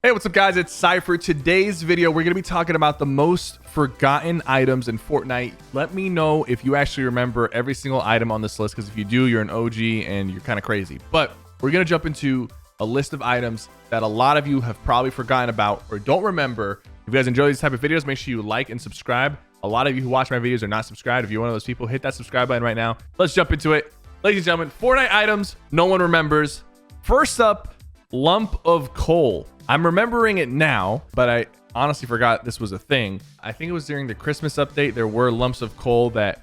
Hey, what's up guys? It's Cypher. Today's video, we're going to be talking about the most forgotten items in Fortnite. Let me know if you actually remember every single item on this list, because if you do, you're an OG and you're kind of crazy. But we're going to jump into a list of items that a lot of you have probably forgotten about or don't remember. If you guys enjoy these type of videos, make sure you like and subscribe. A lot of you who watch my videos are not subscribed. If you're one of those people, hit that subscribe button right now. Let's jump into it. Ladies and gentlemen, Fortnite items no one remembers. First up, lump of coal. I'm remembering it now, but I honestly forgot this was a thing. I think it was during the Christmas update. There were lumps of coal that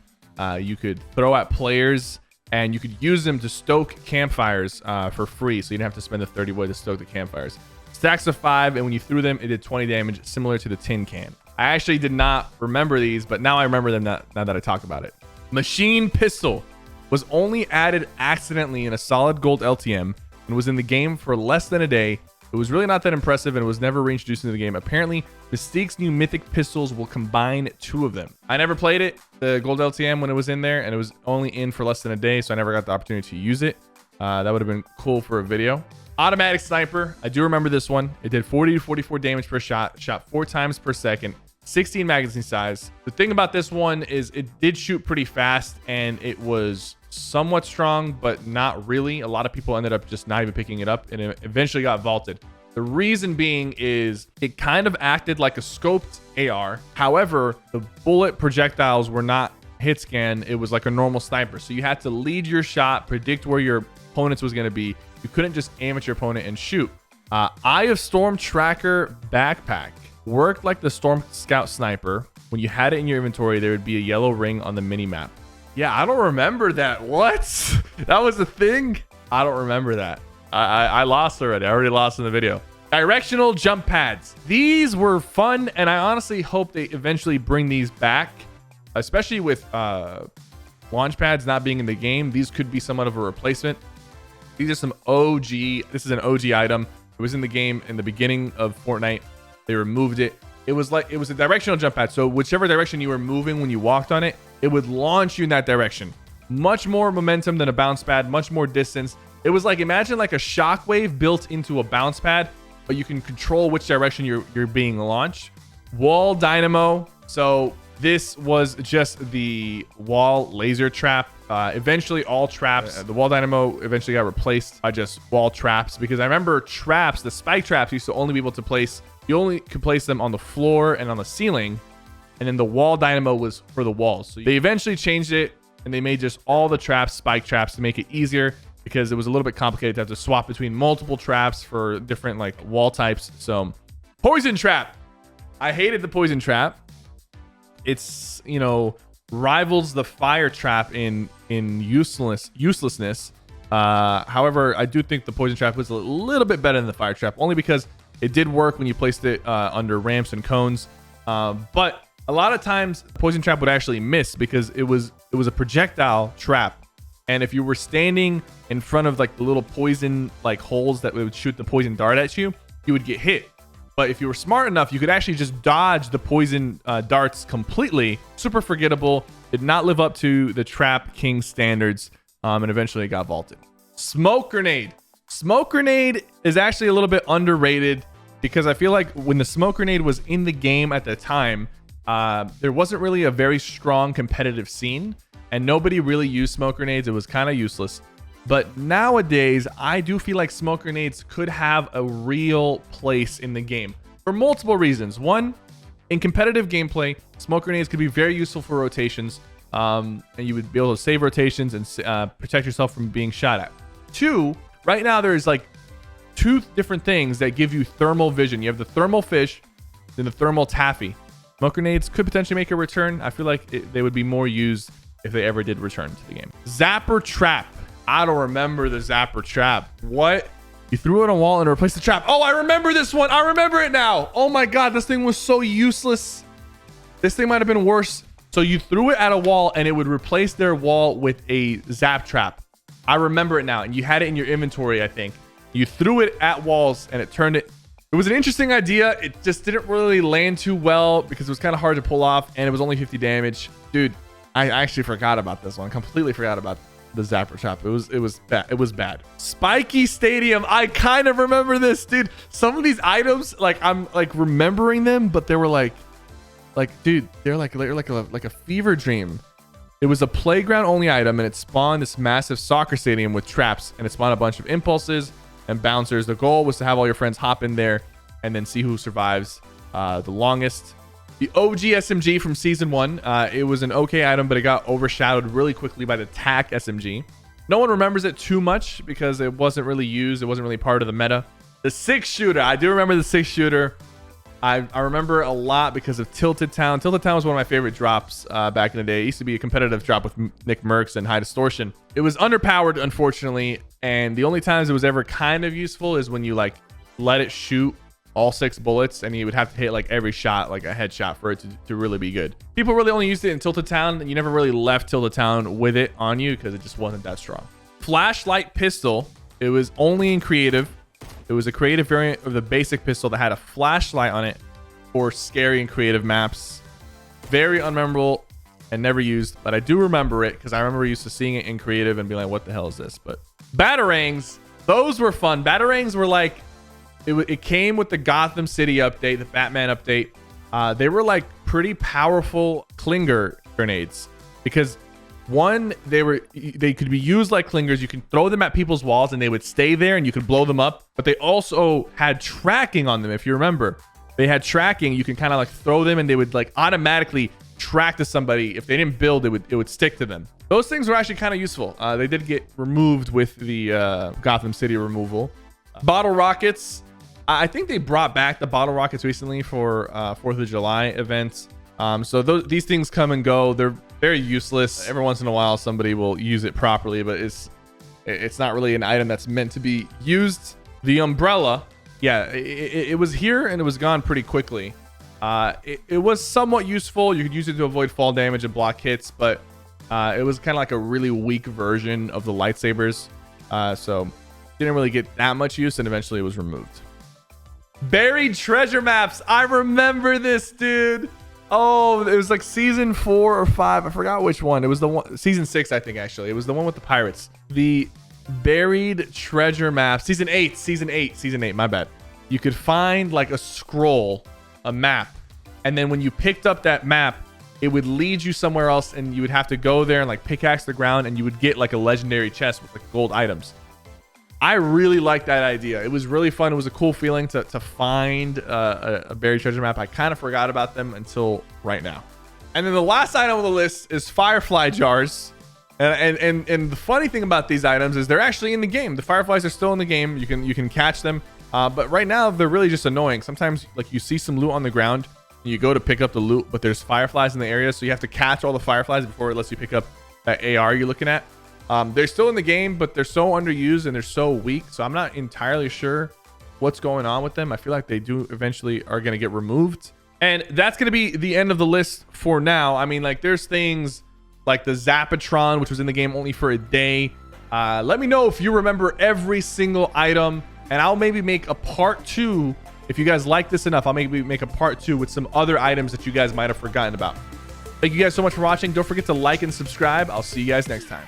you could throw at players, and you could use them to stoke campfires for free. So you didn't have to spend the 30 wood to stoke the campfires. Stacks of 5, and when you threw them, it did 20 damage, similar to the tin can. I actually did not remember these, but now I remember them now that I talk about it. Machine pistol was only added accidentally in a solid gold LTM and was in the game for less than a day. It was really not that impressive and was never reintroduced into the game. Apparently, Mystique's new mythic pistols will combine 2 of them. I never played it, the gold LTM, when it was in there, and it was only in for less than a day, so I never got the opportunity to use it. That would have been cool for a video. Automatic sniper. I do remember this one. It did 40 to 44 damage per shot, shot 4 times per second, 16 magazine size. The thing about this one is it did shoot pretty fast, and it was somewhat strong, but not really. A lot of people ended up just not even picking it up, and it eventually got vaulted. The reason being is it kind of acted like a scoped AR. However, the bullet projectiles were not hit scan. It was like a normal sniper. So you had to lead your shot, predict where your opponents was going to be. You couldn't just aim at your opponent and shoot. Eye of Storm Tracker backpack worked like the Storm Scout sniper. When you had it in your inventory, there would be a yellow ring on the mini map. Yeah, I don't remember that. What? That was a thing? I don't remember that. I lost already. I already lost in the video. Directional jump pads. These were fun, and I honestly hope they eventually bring these back, especially with launch pads not being in the game. These could be somewhat of a replacement. These are some OG. This is an OG item. It was in the game in the beginning of Fortnite. They removed it. It was a directional jump pad. So whichever direction you were moving when you walked on it, it would launch you in that direction. Much more momentum than a bounce pad, much more distance. It was like, imagine like a shockwave built into a bounce pad, but you can control which direction you're being launched. Wall Dynamo. So this was just the wall laser trap. Eventually all traps, the wall dynamo eventually got replaced by just wall traps, because I remember traps, the spike traps used to only be able to place, you only could place them on the floor and on the ceiling. And then the wall dynamo was for the walls. So they eventually changed it, and they made just all the traps spike traps to make it easier, because it was a little bit complicated to have to swap between multiple traps for different like wall types. So poison trap. I hated the poison trap. It's, you know, rivals the fire trap in uselessness. However, I do think the poison trap was a little bit better than the fire trap, only because it did work when you placed it under ramps and cones. But a lot of times poison trap would actually miss, because it was a projectile trap. And if you were standing in front of like the little poison like holes that would shoot the poison dart at you, you would get hit. But if you were smart enough, you could actually just dodge the poison darts completely. Super forgettable. Did not live up to the Trap King standards, and eventually it got vaulted. Smoke grenade. Smoke grenade is actually a little bit underrated, because I feel like when the smoke grenade was in the game at the time, there wasn't really a very strong competitive scene, and nobody really used smoke grenades. It was kind of useless. But nowadays, I do feel like smoke grenades could have a real place in the game for multiple reasons. One, in competitive gameplay, smoke grenades could be very useful for rotations, and you would be able to save rotations and protect yourself from being shot at. 2, right now there's like 2 different things that give you thermal vision. You have the thermal fish, then the thermal taffy. Smoke grenades could potentially make a return. I feel like they would be more used if they ever did return to the game. Zapper Trap. I don't remember the Zapper Trap. What? You threw it on a wall and replaced the trap. Oh, I remember this one. I remember it now. Oh my God, this thing was so useless. This thing might have been worse. So you threw it at a wall and it would replace their wall with a zap trap. I remember it now. And you had it in your inventory, I think. You threw it at walls and it turned it. It was an interesting idea. It just didn't really land too well, because it was kind of hard to pull off, and it was only 50 damage. Dude, I actually forgot about this one. Completely forgot about the Zapper Trap. It was bad. It was bad. Spiky Stadium. I kind of remember this, dude. Some of these items, like I'm like remembering them, but they were like dude, they're like a fever dream. It was a playground only item, and it spawned this massive soccer stadium with traps, and it spawned a bunch of impulses and bouncers. The goal was to have all your friends hop in there and then see who survives the longest. The OG SMG from season 1. It was an okay item, but it got overshadowed really quickly by the TAC SMG. No one remembers it too much because it wasn't really used. It wasn't really part of the meta. The 6-shooter. I do remember the 6-shooter. I remember a lot because of Tilted Town. Tilted Town was one of my favorite drops back in the day. It used to be a competitive drop with Nick Mercs and High Distortion. It was underpowered, unfortunately, and the only times it was ever kind of useful is when you like let it shoot all 6 bullets, and you would have to hit like every shot, like a headshot, for it to really be good. People really only used it in Tilted Town, and you never really left Tilted Town with it on you because it just wasn't that strong. Flashlight pistol. It was only in creative. It was a creative variant of the basic pistol that had a flashlight on it for scary and creative maps. Very unmemorable and never used, but I do remember it because I remember used to seeing it in creative and being like, what the hell is this? But Batarangs, those were fun. Batarangs were like, it came with the Gotham City update, the Batman update. They were like pretty powerful clinger grenades because one, they could be used like clingers. You can throw them at people's walls and they would stay there and you could blow them up. But they also had tracking on them. If you remember, they had tracking. You can kind of like throw them and they would like automatically track to somebody. If they didn't build, it would stick to them. Those things were actually kind of useful. They did get removed with the Gotham City removal. Bottle rockets. I think they brought back the bottle rockets recently for 4th of July events. So these things come and go. They're very useless. Every once in a while, somebody will use it properly, but it's not really an item that's meant to be used. The umbrella, yeah, it was here and it was gone pretty quickly. It was somewhat useful. You could use it to avoid fall damage and block hits, but it was kind of like a really weak version of the lightsabers. So didn't really get that much use, and eventually it was removed. Buried treasure maps. I remember this, dude. Oh, it was like season 4 or 5. I forgot which one. It was the one, season 6, I think, actually. It was the one with the pirates. The buried treasure maps. Season 8, my bad. You could find like a scroll, a map. And then when you picked up that map, it would lead you somewhere else and you would have to go there and like pickaxe the ground and you would get like a legendary chest with like gold items. I really liked that idea. It was really fun. It was a cool feeling to find a buried treasure map. I kind of forgot about them until right now. And then the last item on the list is Firefly jars. And the funny thing about these items is they're actually in the game. The Fireflies are still in the game. You can catch them. But right now they're really just annoying. Sometimes like you see some loot on the ground and you go to pick up the loot, but there's Fireflies in the area. So you have to catch all the Fireflies before it lets you pick up that AR you're looking at. They're still in the game, but they're so underused and they're so weak. So I'm not entirely sure what's going on with them. I feel like they do eventually are going to get removed. And that's going to be the end of the list for now. I mean, like there's things like the Zappatron, which was in the game only for a day. Let me know if you remember every single item, and I'll maybe make a part 2. If you guys like this enough, I'll maybe make a part 2 with some other items that you guys might have forgotten about. Thank you guys so much for watching. Don't forget to like and subscribe. I'll see you guys next time.